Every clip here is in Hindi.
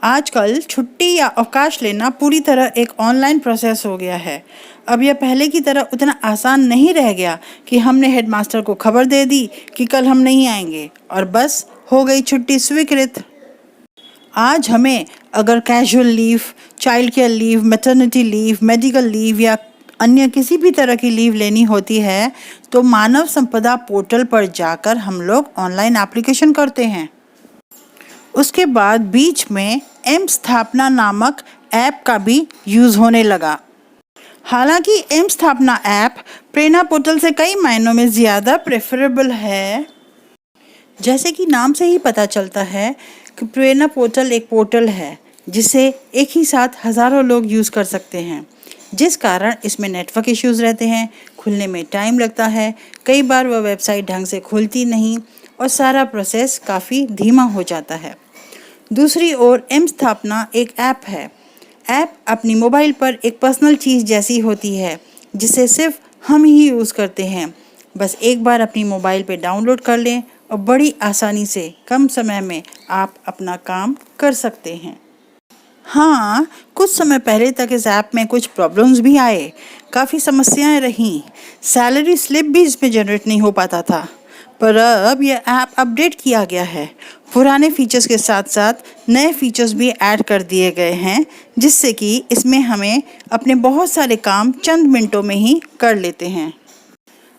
आजकल छुट्टी या अवकाश लेना पूरी तरह एक ऑनलाइन प्रोसेस हो गया है। अब यह पहले की तरह उतना आसान नहीं रह गया कि हमने हेडमास्टर को खबर दे दी कि कल हम नहीं आएंगे और बस हो गई छुट्टी स्वीकृत। आज हमें अगर casual leave, child care leave, maternity leave, medical leave या अन्य किसी भी तरह की लीव लेनी होती है तो मानव संपदा पोर्टल पर जाकर हम लोग ऑनलाइन एप्लीकेशन करते हैं। उसके बाद बीच में एम स्थापना नामक ऐप का भी यूज़ होने लगा। हालांकि एम स्थापना ऐप प्रेरणा पोर्टल से कई मायनों में ज़्यादा प्रेफरेबल है। जैसे कि नाम से ही पता चलता है कि प्रेरणा पोर्टल एक पोर्टल है जिसे एक ही साथ हज़ारों लोग यूज़ कर सकते हैं, जिस कारण इसमें नेटवर्क इश्यूज़ रहते हैं, खुलने में टाइम लगता है, कई बार वह वेबसाइट ढंग से खुलती नहीं और सारा प्रोसेस काफ़ी धीमा हो जाता है। दूसरी ओर एम स्थापना एक ऐप है। ऐप अपनी मोबाइल पर एक पर्सनल चीज़ जैसी होती है जिसे सिर्फ हम ही यूज़ करते हैं। बस एक बार अपनी मोबाइल पे डाउनलोड कर लें और बड़ी आसानी से कम समय में आप अपना काम कर सकते हैं। हाँ, कुछ समय पहले तक इस ऐप में कुछ प्रॉब्लम्स भी आए, काफ़ी समस्याएं रहीं। सैलरी स्लिप भी इसमें जनरेट नहीं हो पाता था, पर अब यह ऐप अपडेट किया गया है। पुराने फीचर्स के साथ साथ नए फीचर्स भी ऐड कर दिए गए हैं, जिससे कि इसमें हमें अपने बहुत सारे काम चंद मिनटों में ही कर लेते हैं।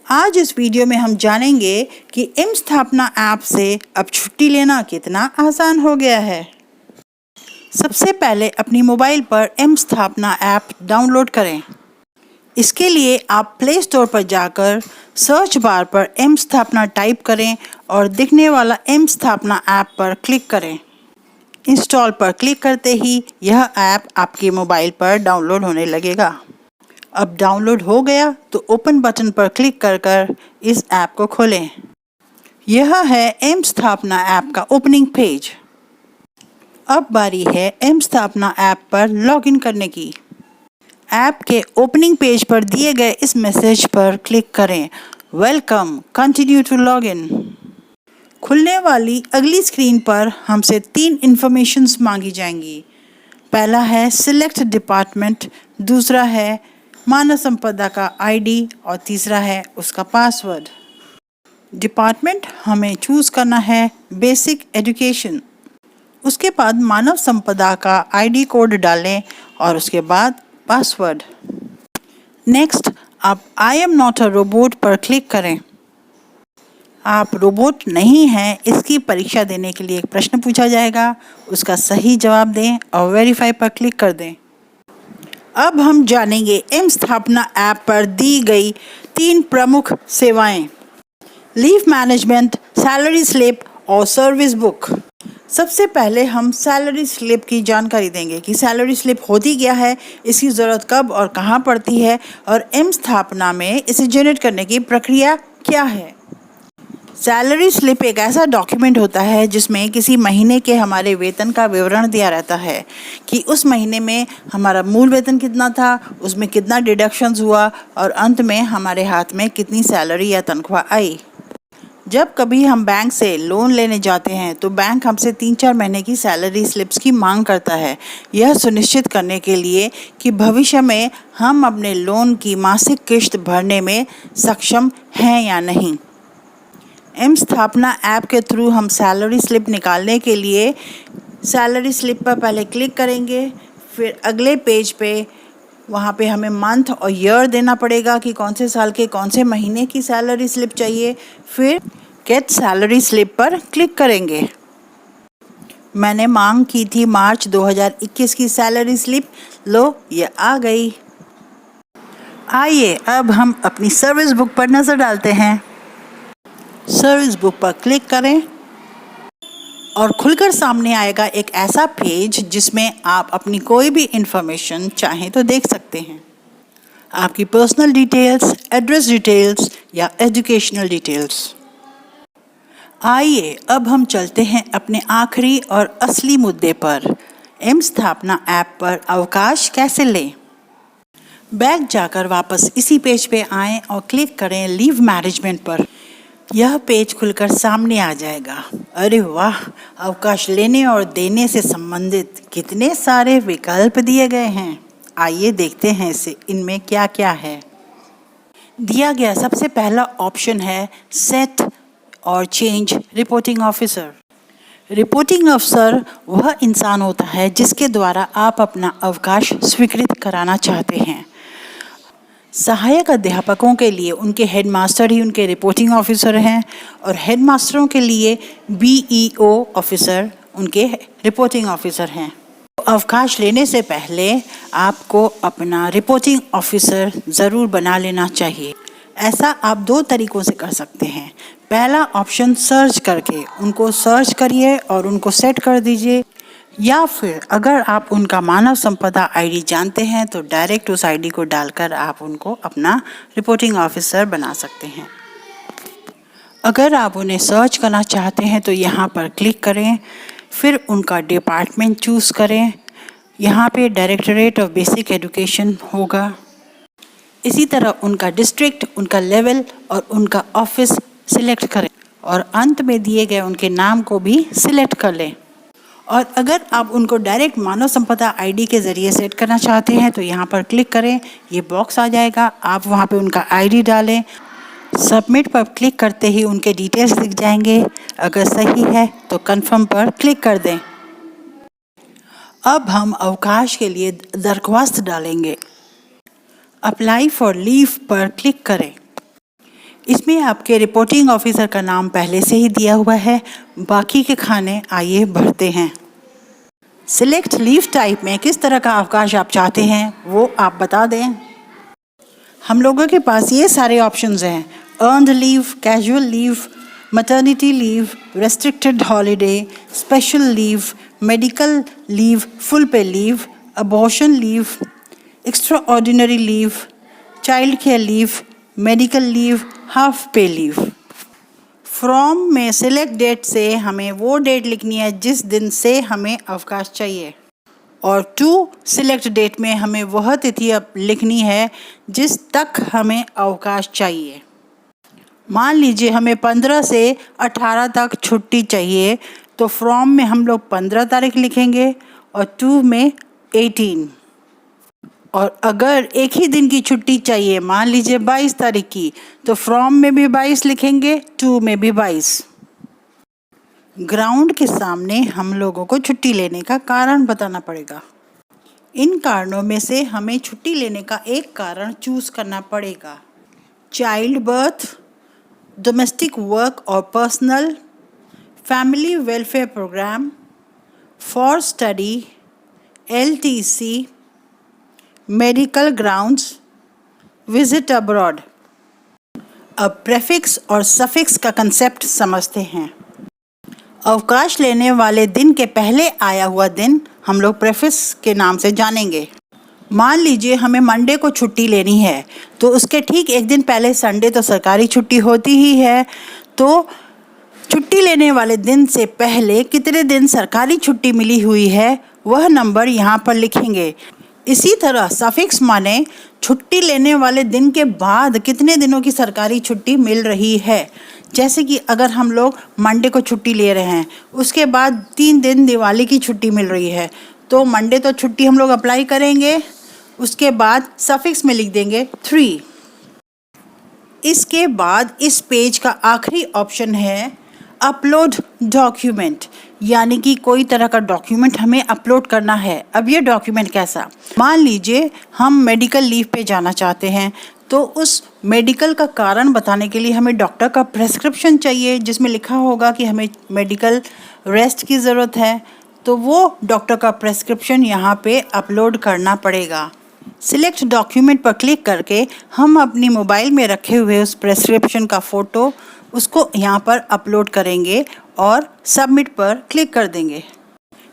आज इस वीडियो में हम जानेंगे कि एम स्थापना ऐप से अब छुट्टी लेना कितना आसान हो गया है। सबसे पहले अपनी मोबाइल पर एम स्थापना ऐप डाउनलोड करें। इसके लिए आप प्ले स्टोर पर जाकर सर्च बार पर एम स्थापना टाइप करें और दिखने वाला एम स्थापना ऐप पर क्लिक करें। इंस्टॉल पर क्लिक करते ही यह ऐप आपके मोबाइल पर डाउनलोड होने लगेगा। अब डाउनलोड हो गया तो ओपन बटन पर क्लिक कर इस ऐप को खोलें। यह है एम स्थापना ऐप का ओपनिंग पेज। अब बारी है एम स्थापना ऐप पर लॉगिन करने की। ऐप के ओपनिंग पेज पर दिए गए इस मैसेज पर क्लिक करें, वेलकम, कंटिन्यू टू लॉगिन। खुलने वाली अगली स्क्रीन पर हमसे 3 इन्फॉर्मेशंस मांगी जाएंगी। पहला है सिलेक्ट डिपार्टमेंट, दूसरा है मानव संपदा का आईडी और तीसरा है उसका पासवर्ड। डिपार्टमेंट हमें चूज़ करना है बेसिक एजुकेशन। उसके बाद मानव संपदा का आईडी कोड डालें और उसके बाद पासवर्ड। नेक्स्ट आप I am not a robot पर क्लिक करें। आप रोबोट नहीं हैं इसकी परीक्षा देने के लिए एक प्रश्न पूछा जाएगा, उसका सही जवाब दें और वेरीफाई पर क्लिक कर दें। अब हम जानेंगे एम स्थापना ऐप पर दी गई 3 प्रमुख सेवाएं: लीव मैनेजमेंट, सैलरी स्लिप और सर्विस बुक। सबसे पहले हम सैलरी स्लिप की जानकारी देंगे कि सैलरी स्लिप होती क्या है, इसकी ज़रूरत कब और कहाँ पड़ती है और एम स्थापना में इसे जनरेट करने की प्रक्रिया क्या है। सैलरी स्लिप एक ऐसा डॉक्यूमेंट होता है जिसमें किसी महीने के हमारे वेतन का विवरण दिया रहता है कि उस महीने में हमारा मूल वेतन कितना था, उसमें कितना डिडक्शंस हुआ और अंत में हमारे हाथ में कितनी सैलरी या तनख्वाह आई। जब कभी हम बैंक से लोन लेने जाते हैं तो बैंक हमसे 3-4 महीने की सैलरी स्लिप्स की मांग करता है, यह सुनिश्चित करने के लिए कि भविष्य में हम अपने लोन की मासिक किश्त भरने में सक्षम हैं या नहीं। एम स्थापना ऐप के थ्रू हम सैलरी स्लिप निकालने के लिए सैलरी स्लिप पर पहले क्लिक करेंगे, फिर अगले पेज पे वहाँ पे हमें मंथ और ईयर देना पड़ेगा कि कौन से साल के कौन से महीने की सैलरी स्लिप चाहिए, फिर गेट सैलरी स्लिप पर क्लिक करेंगे। मैंने मांग की थी मार्च 2021 की सैलरी स्लिप, लो ये आ गई। आइए अब हम अपनी सर्विस बुक पर नज़र डालते हैं। सर्विस बुक पर क्लिक करें और खुलकर सामने आएगा एक ऐसा पेज जिसमें आप अपनी कोई भी इंफॉर्मेशन चाहें तो देख सकते हैं। आपकी पर्सनल डिटेल्स, एड्रेस डिटेल्स या एजुकेशनल डिटेल्स। आइए अब हम चलते हैं अपने आखिरी और असली मुद्दे पर, एम स्थापना ऐप पर अवकाश कैसे लें। बैक जाकर वापस इसी पेज पे आएं और क्लिक करें लीव मैनेजमेंट पर। यह पेज खुलकर सामने आ जाएगा। अरे वाह, अवकाश लेने और देने से संबंधित कितने सारे विकल्प दिए गए हैं। आइए देखते हैं इनमें क्या क्या है। दिया गया सबसे पहला ऑप्शन है सेट और चेंज रिपोर्टिंग ऑफिसर। रिपोर्टिंग अफसर वह इंसान होता है जिसके द्वारा आप अपना अवकाश स्वीकृत कराना चाहते हैं। सहायक अध्यापकों के लिए उनके हेडमास्टर ही उनके रिपोर्टिंग ऑफिसर हैं और हेडमास्टरों के लिए बीईओ ऑफिसर उनके रिपोर्टिंग ऑफिसर हैं। अवकाश लेने से पहले आपको अपना रिपोर्टिंग ऑफिसर ज़रूर बना लेना चाहिए। ऐसा आप दो तरीक़ों से कर सकते हैं। पहला ऑप्शन सर्च करके उनको सर्च करिए और उनको सेट कर दीजिए, या फिर अगर आप उनका मानव संपदा आईडी जानते हैं तो डायरेक्ट उस आईडी को डालकर आप उनको अपना रिपोर्टिंग ऑफिसर बना सकते हैं। अगर आप उन्हें सर्च करना चाहते हैं तो यहाँ पर क्लिक करें, फिर उनका डिपार्टमेंट चूज़ करें। यहाँ पे डायरेक्टरेट ऑफ बेसिक एजुकेशन होगा। इसी तरह उनका डिस्ट्रिक्ट, उनका लेवल और उनका ऑफिस सिलेक्ट करें और अंत में दिए गए उनके नाम को भी सिलेक्ट कर लें। और अगर आप उनको डायरेक्ट मानव संपदा आईडी के ज़रिए सेट करना चाहते हैं तो यहाँ पर क्लिक करें, ये बॉक्स आ जाएगा, आप वहाँ पे उनका आईडी डालें। सबमिट पर क्लिक करते ही उनके डिटेल्स दिख जाएंगे। अगर सही है तो कंफर्म पर क्लिक कर दें। अब हम अवकाश के लिए दरख्वास्त डालेंगे। अप्लाई फॉर लीव पर क्लिक करें। इसमें आपके रिपोर्टिंग ऑफिसर का नाम पहले से ही दिया हुआ है, बाकी के खाने आइए भरते हैं। सिलेक्ट लीव टाइप में किस तरह का अवकाश आप चाहते हैं वो आप बता दें। हम लोगों के पास ये सारे ऑप्शंस हैं: earned leave, casual leave, maternity leave, restricted holiday, special leave, medical leave, full pay leave, abortion leave, extra ordinary leave, child care leave, medical leave, half pay leave. From में सिलेक्ट डेट से हमें वो डेट लिखनी है जिस दिन से हमें अवकाश चाहिए, और टू सिलेक्ट डेट में हमें वह तिथि लिखनी है जिस तक हमें अवकाश चाहिए। मान लीजिए हमें 15 से 18 तक छुट्टी चाहिए, तो फ्रॉम में हम लोग 15 तारीख लिखेंगे और टू में 18। और अगर एक ही दिन की छुट्टी चाहिए, मान लीजिए 22 तारीख की, तो फ्रॉम में भी 22 लिखेंगे, टू में भी 22। ग्राउंड के सामने हम लोगों को छुट्टी लेने का कारण बताना पड़ेगा। इन कारणों में से हमें छुट्टी लेने का एक कारण चूज़ करना पड़ेगा: चाइल्ड बर्थ, डोमेस्टिक वर्क और personal, family welfare programme, for study, LTC, medical grounds, visit abroad. अब प्रेफिक्स और सफिक्स का कंसेप्ट समझते हैं। अवकाश लेने वाले दिन के पहले आया हुआ दिन हम लोग प्रेफिक्स के नाम से जानेंगे। मान लीजिए हमें मंडे को छुट्टी लेनी है, तो उसके ठीक एक दिन पहले संडे तो सरकारी छुट्टी होती ही है, तो छुट्टी लेने वाले दिन से पहले कितने दिन सरकारी छुट्टी मिली हुई है वह नंबर यहाँ पर लिखेंगे। इसी तरह सफिक्स माने छुट्टी लेने वाले दिन के बाद कितने दिनों की सरकारी छुट्टी मिल रही है। जैसे कि अगर हम लोग मंडे को छुट्टी ले रहे हैं, उसके बाद 3 दिन दिवाली की छुट्टी मिल रही है, तो मंडे तो छुट्टी हम लोग अप्लाई करेंगे, उसके बाद सफिक्स में लिख देंगे 3। इसके बाद इस पेज का आखिरी ऑप्शन है अपलोड डॉक्यूमेंट, यानी कि कोई तरह का डॉक्यूमेंट हमें अपलोड करना है। अब ये डॉक्यूमेंट कैसा? मान लीजिए हम मेडिकल लीव पे जाना चाहते हैं, तो उस मेडिकल का कारण बताने के लिए हमें डॉक्टर का प्रेस्क्रिप्शन चाहिए जिसमें लिखा होगा कि हमें मेडिकल रेस्ट की ज़रूरत है, तो वो डॉक्टर का प्रेस्क्रिप्शन यहाँ पे अपलोड करना पड़ेगा। सिलेक्ट डॉक्यूमेंट पर क्लिक करके हम अपनी मोबाइल में रखे हुए उस प्रेस्क्रिप्शन का फ़ोटो उसको यहाँ पर अपलोड करेंगे और सबमिट पर क्लिक कर देंगे।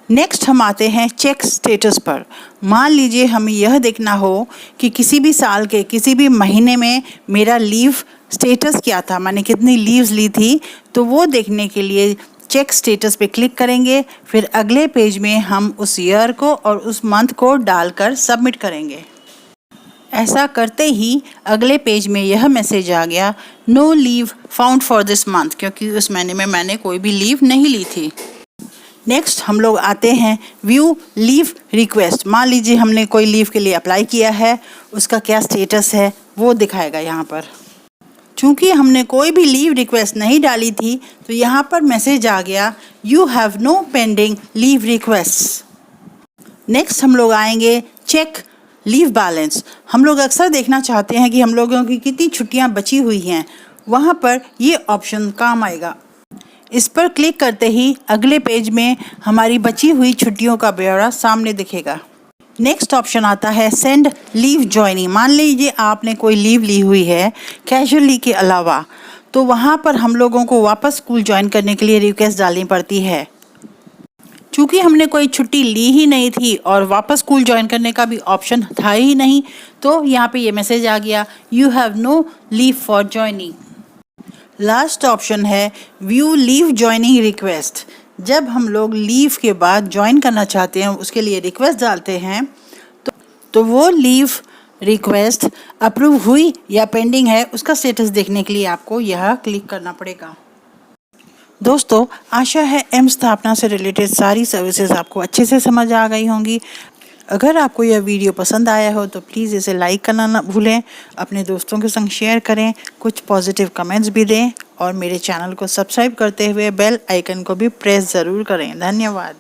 नेक्स्ट हम आते हैं चेक स्टेटस पर। मान लीजिए हमें यह देखना हो कि किसी भी साल के किसी भी महीने में मेरा लीव स्टेटस क्या था, मैंने कितनी लीव्स ली थी, तो वो देखने के लिए चेक स्टेटस पे क्लिक करेंगे। फिर अगले पेज में हम उस ईयर को और उस मंथ को डालकर सबमिट करेंगे। ऐसा करते ही अगले पेज में यह मैसेज आ गया, no leave found for this month, क्योंकि उस महीने में मैंने कोई भी लीव नहीं ली थी। नेक्स्ट हम लोग आते हैं व्यू लीव रिक्वेस्ट। मान लीजिए हमने कोई लीव के लिए अप्लाई किया है, उसका क्या स्टेटस है वो दिखाएगा यहाँ पर। चूँकि हमने कोई भी लीव रिक्वेस्ट नहीं डाली थी तो यहाँ पर मैसेज आ गया, you have no pending leave request. Next हम लोग आएंगे चेक लीव बैलेंस। हम लोग अक्सर देखना चाहते हैं कि हम लोगों की कितनी छुट्टियां बची हुई हैं, वहाँ पर ये ऑप्शन काम आएगा। इस पर क्लिक करते ही अगले पेज में हमारी बची हुई छुट्टियों का ब्यौरा सामने दिखेगा। नेक्स्ट ऑप्शन आता है सेंड लीव ज्वाइनिंग। मान लीजिए आपने कोई लीव ली हुई है कैजुअल लीव के अलावा, तो वहाँ पर हम लोगों को वापस स्कूल ज्वाइन करने के लिए रिक्वेस्ट डालनी पड़ती है। चूँकि हमने कोई छुट्टी ली ही नहीं थी और वापस स्कूल ज्वाइन करने का भी ऑप्शन था ही नहीं, तो यहाँ पे ये मैसेज आ गया, you have no leave for joining. Last option है व्यू लीव ज्वाइनिंग रिक्वेस्ट। जब हम लोग लीव के बाद ज्वाइन करना चाहते हैं, उसके लिए रिक्वेस्ट डालते हैं, तो वो लीव रिक्वेस्ट अप्रूव हुई या पेंडिंग है उसका स्टेटस देखने के लिए आपको यह क्लिक करना पड़ेगा। दोस्तों, आशा है एम स्थापना से रिलेटेड सारी सर्विसेज आपको अच्छे से समझ आ गई होंगी। अगर आपको यह वीडियो पसंद आया हो तो प्लीज़ इसे लाइक करना ना भूलें, अपने दोस्तों के संग शेयर करें, कुछ पॉजिटिव कमेंट्स भी दें और मेरे चैनल को सब्सक्राइब करते हुए बेल आइकन को भी प्रेस ज़रूर करें। धन्यवाद।